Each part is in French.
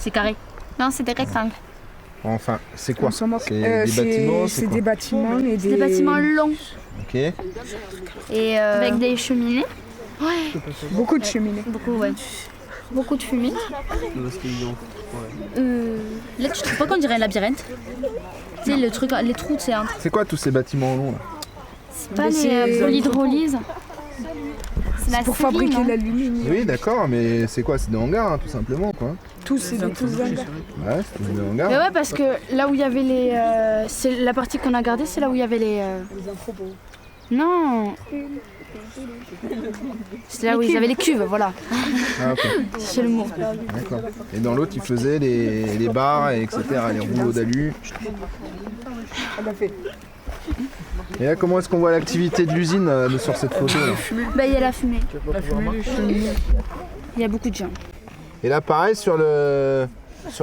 C'est carré. Non, c'est des rectangles. Enfin, c'est quoi? On s'en moque. C'est des bâtiments? C'est des bâtiments et C'est des bâtiments longs. Ok. Et avec des cheminées. Ouais. beaucoup de cheminées. Beaucoup, ouais. Beaucoup de fumée. Là, tu trouves pas qu'on dirait un labyrinthe? Tu sais, le truc, les trous, c'est un. C'est quoi tous ces bâtiments longs là? C'est pas Mais l'hydrolyse. C'est la Pour série, fabriquer non l'aluminium. Oui, d'accord, mais c'est quoi? C'est des hangars, hein, tout simplement, quoi. Tous, c'est des tous hangars. Ouais, c'est des hangars. Mais ouais, parce que là où il y avait les. C'est la partie qu'on a gardée, c'est là où il y avait les. Non. C'est là où ils avaient les cuves, voilà. Ah, ok. C'est le mot. D'accord. Et dans l'autre, ils faisaient les bars, et etc., les rouleaux d'alu. Et là, comment est-ce qu'on voit l'activité de l'usine sur cette photo là? Bah, il y a la fumée. Il y a beaucoup de gens. Et là, pareil, sur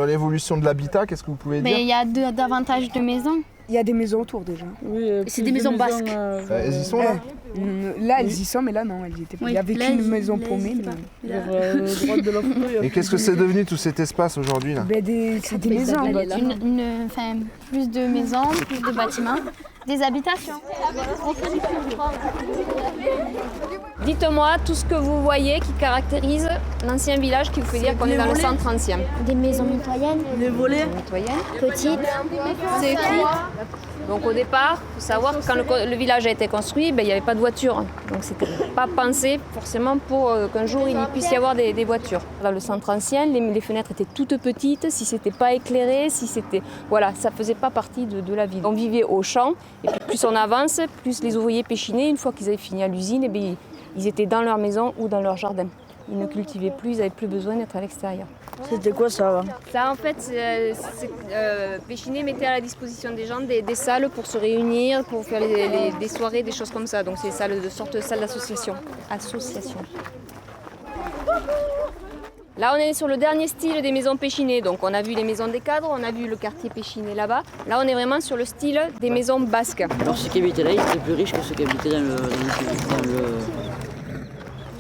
l'évolution de l'habitat, qu'est-ce que vous pouvez Mais il dire? y a davantage de maisons. Il y a des maisons autour déjà. Oui, C'est des maisons basques. Elles y sont là? Là, elles y sont, mais là, non, elles y étaient pas. Oui, Il y avait là, qu'une elles- maison là, paumée. elles y étaient Mais... pas. droite de la photo, il y a Et qu'est-ce que c'est devenu tout cet espace aujourd'hui là? C'est des maisons. Enfin, plus de maisons, plus de bâtiments, des habitations. Dites-moi tout ce que vous voyez qui caractérise l'ancien village qui vous fait dire qu'on est dans le 130e. Des maisons mitoyennes, les volets. petites. C'est écrit. Donc au départ, il faut savoir que quand le village a été construit, ben, il n'y avait pas de voiture. Donc c'était pas pensé forcément pour qu'un jour il puisse y avoir des voitures. Dans le centre ancien, les fenêtres étaient toutes petites, si c'était pas éclairé, si c'était... Voilà, ça faisait pas partie de la ville. On vivait au champ, et puis plus on avance, plus les ouvriers péchinaient. Une fois qu'ils avaient fini à l'usine, eh bien, ils étaient dans leur maison ou dans leur jardin. Ils ne cultivaient plus, ils n'avaient plus besoin d'être à l'extérieur. C'était quoi ça avant? Ça, en fait, Péchinet mettait à la disposition des gens des salles pour se réunir, pour faire des soirées, des choses comme ça. Donc c'est des salles de sorte de salles d'association. Là, on est sur le dernier style des maisons Péchinet. Donc on a vu les maisons des cadres, on a vu le quartier Péchinet là-bas. Là, on est vraiment sur le style des maisons basques. Alors ceux qui habitaient là, ils étaient plus riches que ceux qui habitaient dans le...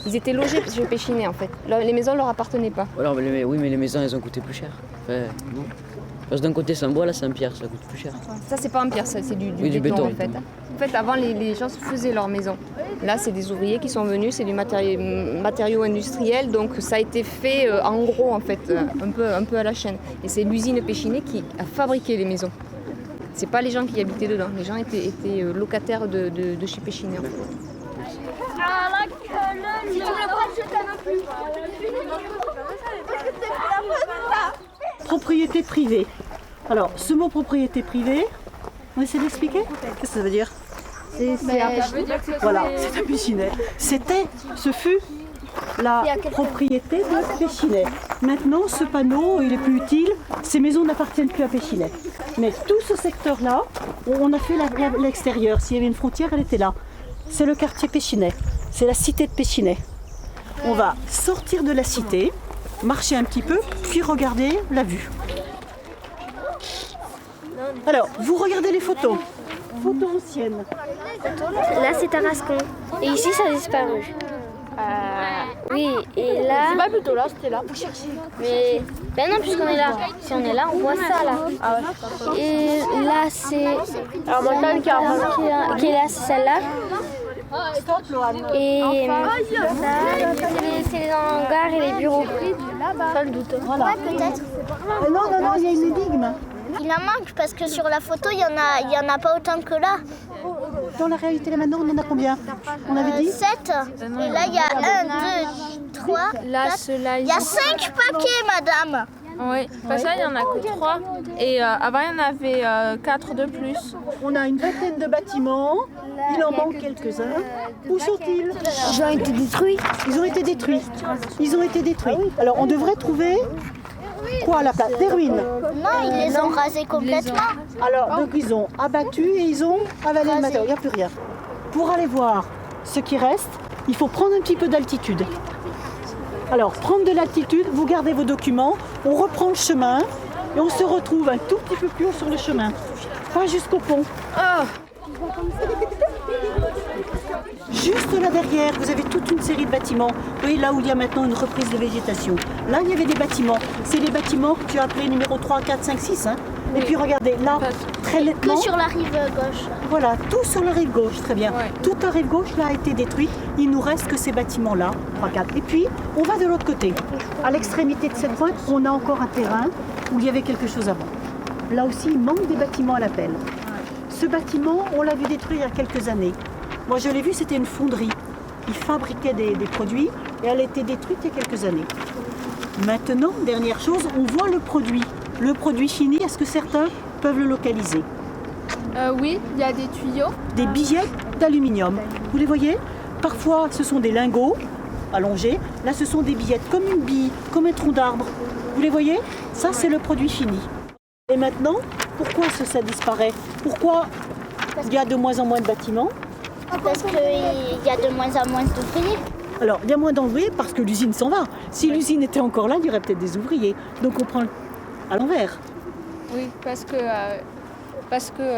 Ils étaient logés chez Péchinet, en fait. Les maisons ne leur appartenaient pas. Alors, oui, mais les maisons, elles ont coûté plus cher. Enfin, non. Parce que d'un côté, c'est en bois, là, c'est en pierre, ça coûte plus cher. Ça, c'est pas en pierre, ça, c'est du béton. en fait. En fait, avant, les gens se faisaient leur maison. Là, c'est des ouvriers qui sont venus, c'est du matériau industriel, donc ça a été fait en gros, en fait, un peu à la chaîne. Et c'est l'usine Péchinet qui a fabriqué les maisons. C'est pas les gens qui habitaient dedans. Les gens étaient locataires de chez Péchinet, en fait. Propriété privée. Alors, ce mot propriété privée, on essaie d'expliquer? Qu'est-ce que ça veut dire? Voilà, c'est un Péchinet. Ce fut la propriété de Péchinet. Maintenant, ce panneau, il est plus utile. Ces maisons n'appartiennent plus à Péchinet. Mais tout ce secteur-là, on a fait l'extérieur. S'il y avait une frontière, elle était là. C'est le quartier Péchinet. C'est la cité de Péchinet. On va sortir de la cité, marcher un petit peu, puis regarder la vue. Alors, vous regardez les photos. Photos anciennes. Là, c'est Tarascon. Et ici, ça a disparu. Oui, et là... C'est pas plutôt là, c'était là. Mais ben non, puisqu'on est là. Si on est là, on voit ça là. Et là, c'est... Alors, montagne qui Qui est là, c'est celle-là. Et ça, c'est les hangars et les bureaux. Sans le doute. Voilà. Ouais, peut-être. Non, il y a une énigme. Il en manque parce que sur la photo, il y en a pas autant que là. Dans la réalité, là maintenant, on en a combien? On avait dit 7. Et là, il y a 1, 2, 3, Là, 4. ceux-là, Il y a 5 paquets, madame. Oui, parce que là, il n'y en a que 3. Et avant, il y en avait 4 de plus. On a une vingtaine de bâtiments. Il en manque quelques-uns. Où sont-ils? Ils ont été détruits. Ils ont été détruits. Ils ont été détruits. Alors, on devrait trouver quoi à la place? Des ruines. Non, ils les ont rasés complètement. Alors, donc ils ont abattu et ils ont avalé le matériau. Il n'y a plus rien. Pour aller voir ce qui reste, il faut prendre un petit peu d'altitude. Alors, prendre de l'altitude, vous gardez vos documents, on reprend le chemin et on se retrouve un tout petit peu plus haut sur le chemin. Pas jusqu'au pont. Juste là derrière, vous avez toute une série de bâtiments. Vous voyez là où il y a maintenant une reprise de végétation. Là, il y avait des bâtiments. C'est les bâtiments que tu as appelés numéro 3, 4, 5, 6. Hein. Et puis regardez, là, très nettement. Que sur la rive gauche. Voilà, tout sur la rive gauche, très bien. Ouais. Toute la rive gauche là a été détruite. Il nous reste que ces bâtiments-là, 3, 4. Et puis, on va de l'autre côté. À l'extrémité de cette pointe, on a encore un terrain où il y avait quelque chose avant. Là aussi, il manque des bâtiments à la pelle. Ce bâtiment, on l'a vu détruire il y a quelques années. Moi, je l'ai vu, c'était une fonderie. Ils fabriquaient des produits et elle a été détruite il y a quelques années. Maintenant, dernière chose, on voit le produit. Le produit fini, est-ce que certains peuvent le localiser? Oui, il y a des tuyaux. Des billets d'aluminium. Vous les voyez? Parfois, ce sont des lingots allongés. Là, ce sont des billettes comme une bille, comme un tronc d'arbre. Vous les voyez? Ça, c'est le produit fini. Et maintenant, pourquoi ça disparaît? Pourquoi il y a de moins en moins de bâtiments? Parce qu'il y a de moins en moins d'ouvriers. Alors, il y a moins d'ouvriers parce que l'usine s'en va. Si l'usine était encore là, il y aurait peut-être des ouvriers. Donc, on prend à l'envers. Oui, parce que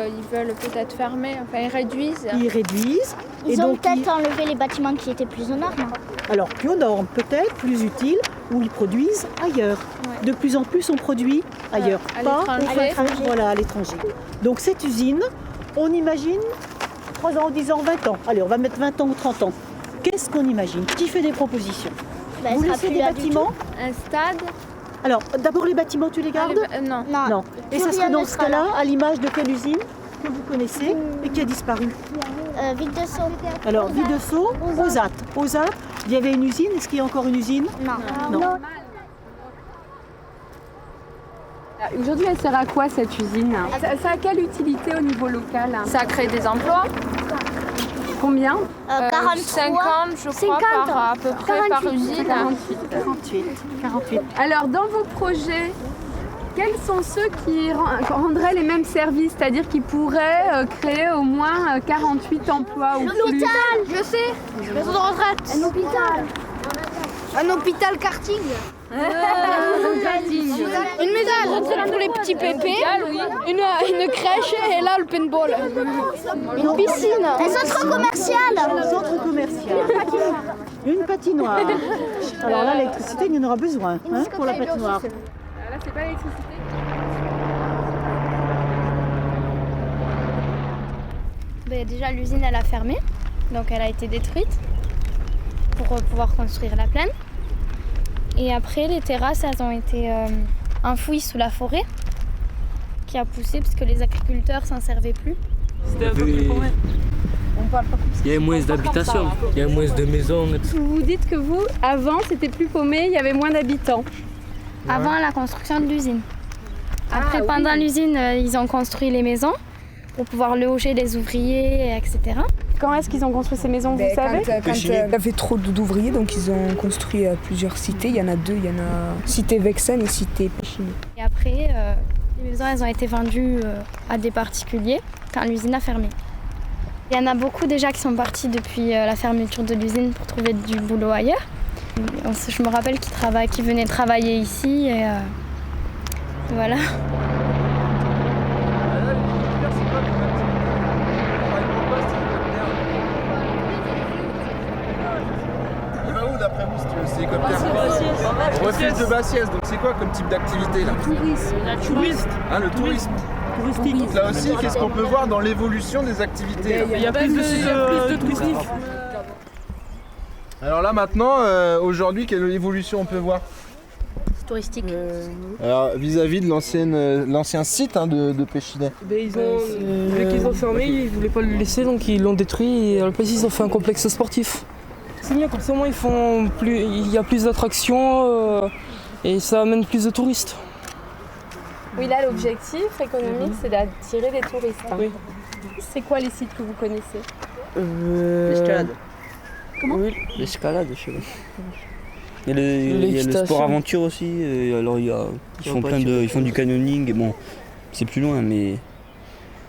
ils veulent peut-être fermer, enfin ils réduisent. Ils réduisent. Ils ont donc, peut-être enlevé les bâtiments qui étaient plus aux normes. alors, plus aux normes, peut-être, plus utiles, où ils produisent ailleurs. Ouais. De plus en plus, on produit ailleurs. À Pas l'étranger. Voilà, à l'étranger. Donc, cette usine, on imagine 3 ans, 10 ans, 20 ans. Allez, on va mettre 20 ans ou 30 ans. Qu'est-ce qu'on imagine? Qui fait des propositions? Ben, Vous elle sera laissez plus des là du bâtiments? Un stade. Alors, d'abord les bâtiments, tu les gardes? Non. tout. Non. Et Plus ça rien serait ne dans ce sera cas-là, là. à l'image de quelle usine que vous connaissez et qui a disparu? Ville de Sceaux. Alors, Ville de Sceaux, Ozat. Ozat, il y avait une usine. Est-ce qu'il y a encore une usine? Non. Non. Aujourd'hui, elle sert à quoi cette usine? Ça a quelle utilité au niveau local? Ça crée des emplois. Combien? 43. 50, je crois, 50, à peu près par 48. usine. 48. Alors, dans vos projets, quels sont ceux qui rendraient les mêmes services? C'est-à-dire qui pourraient créer au moins 48 emplois ou plus? Je sais, maison de retraite. Un hôpital. Un hôpital karting. Une maison de retraite pour les petits pépés. Une crèche et là le paintball. Une piscine. Un centre commercial. Un centre commercial. Une patinoire. Alors là, l'électricité, il y en aura besoin pour la patinoire. Là, c'est pas l'électricité. Déjà, l'usine, elle a fermé. Donc, elle a été détruite pour pouvoir construire la plaine. Et après, les terrasses, elles ont été enfouies sous la forêt qui a poussé parce que les agriculteurs s'en servaient plus. C'était un peu plus combien? Il y avait moins d'habitations, il y avait moins de maisons. Vous dites que vous, avant, c'était plus paumé, il y avait moins d'habitants. Avant la construction de l'usine. Après, pendant l'usine, ils ont construit les maisons pour pouvoir loger les ouvriers, etc. Quand est-ce qu'ils ont construit ces maisons, vous savez? Quand il y avait trop d'ouvriers, donc ils ont construit plusieurs cités. Il y en a 2, il y en a cité Vexen et cité Péchiné. Et après, les maisons, elles ont été vendues à des particuliers quand l'usine a fermé. Il y en a beaucoup déjà qui sont partis depuis la fermeture de l'usine pour trouver du boulot ailleurs. Je me rappelle qu'ils venaient travailler ici et voilà. Il va où d'après vous si tu veux? C'est comme terre. Refuge de Bassiès, donc c'est quoi comme type d'activité là? Tourisme. Hein, le tourisme. Touristique. Donc là aussi, qu'est-ce qu'on peut voir dans l'évolution des activités là? Il y a plus de touristes. Alors là maintenant, aujourd'hui, quelle évolution on peut voir? Touristique. Alors vis-à-vis de l'ancien site de Péchinet. Vu qu'ils ont fermé, ils voulaient pas le laisser, donc ils l'ont détruit et à la place ils ont fait un complexe sportif. C'est mieux, comme ça au moins il y a plus d'attractions et ça amène plus de touristes. Oui, là, l'objectif économique, c'est d'attirer des touristes. Oui. C'est quoi les sites que vous connaissez? L'escalade. Comment? Oui, l'escalade, je sais pas. Il y a le sport aventure aussi. Alors ils font du canyoning. Et bon, c'est plus loin, mais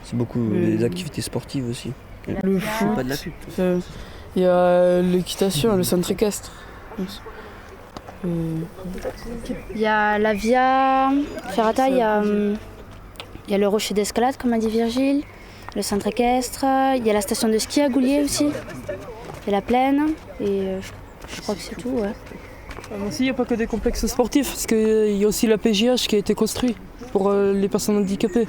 c'est beaucoup des activités sportives aussi. Le foot. Pas de la pub. Il y a l'équitation, le centre équestre. Il y a la Via Ferrata, il y a le rocher d'escalade, comme a dit Virgile, le centre équestre, il y a la station de ski à Goulier aussi. et la plaine, et je crois que c'est tout. Ouais. Aussi, il n'y a pas que des complexes sportifs, parce qu'il y a aussi la PJH qui a été construite pour les personnes handicapées.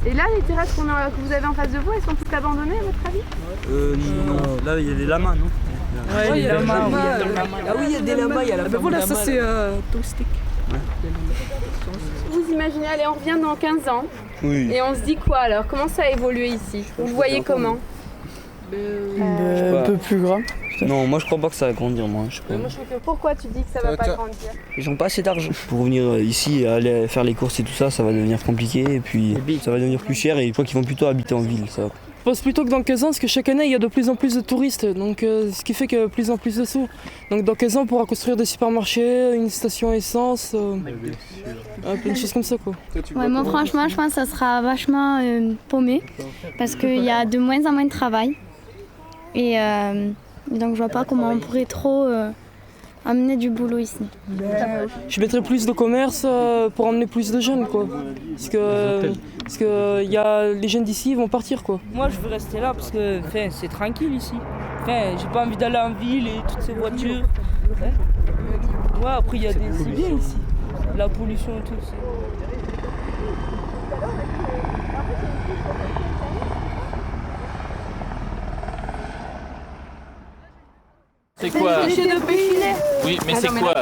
Et là, les terrasses que vous avez en face de vous, elles sont toutes abandonnées à votre avis? Non, là il y a des lamas, non? Ouais, il y a des lamas. Ah oui, il y a des lamas, il y a la ferme voilà, lamas. ça c'est touristique. Vous imaginez, allez, on revient dans 15 ans. Oui. Et on se dit quoi alors? Comment ça a évolué ici? Vous le voyez comment? Un peu plus grand. Non, moi je crois pas que ça va grandir, moi. Je crois. Pourquoi tu dis que ça va pas grandir? Ils n'ont pas assez d'argent. Pour venir ici, aller faire les courses et tout ça, ça va devenir compliqué et puis ça va devenir plus cher et je crois qu'ils vont plutôt habiter en ville. Ça. Je pense plutôt que dans 15 ans, parce que chaque année il y a de plus en plus de touristes, donc ce qui fait qu'il y a de plus en plus de sous. Donc dans 15 ans on pourra construire des supermarchés, une station essence, plein de choses comme ça quoi. Ouais, moi franchement je pense que ça sera vachement paumé parce qu'il y a de moins en moins de travail. Et donc je vois pas comment on pourrait trop amener du boulot ici. Je mettrais plus de commerce pour emmener plus de jeunes quoi. Parce que y a, les jeunes d'ici ils vont partir quoi. Moi je veux rester là parce que c'est tranquille ici. J'ai pas envie d'aller en ville et toutes ces voitures. Ouais, après il y a des. C'est bien ici. La pollution et tout. C'est quoi? Les déchets de Péchinet. Oui, mais c'est quoi?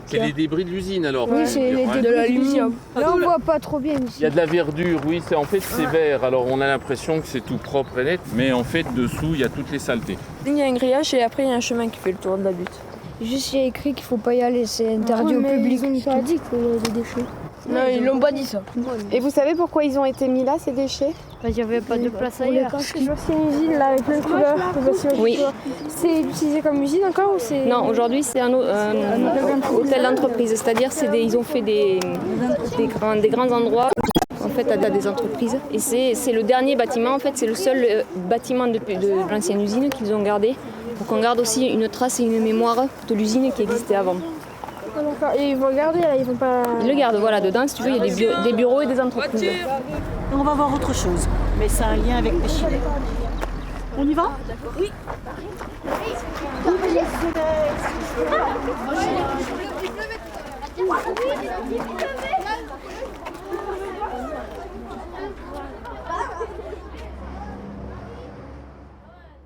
C'est les débris de l'usine alors? Oui, c'est les débris de l'aluminium. Là, on voit pas trop bien ici. Il y a de la verdure, oui, en fait c'est vert. Alors on a l'impression que c'est tout propre et net, mais en fait dessous il y a toutes les saletés. Il y a un grillage et après il y a un chemin qui fait le tour de la butte. Juste il y a écrit qu'il faut pas y aller, c'est interdit au public. Ils ont pas dit qu'il y a des déchets. Non, ils l'ont pas dit ça. Et vous savez pourquoi ils ont été mis là, ces déchets? Il n'y avait pas de place ailleurs. C'est une usine là avec plein de couleurs. Oui. C'est utilisé comme usine encore ou c'est... Non, aujourd'hui c'est un hôtel d'entreprise, c'est-à-dire ils ont fait des grands endroits en fait à des entreprises. Et c'est le dernier bâtiment, en fait c'est le seul bâtiment de l'ancienne usine qu'ils ont gardé pour qu'on garde aussi une trace et une mémoire de l'usine qui existait avant. Et ils vont le garder là, ils vont pas... Ils le gardent, voilà, dedans si tu veux il y a des bureaux et des entreprises. On va voir autre chose, mais c'est un lien avec Péchinet. On y va? Oui.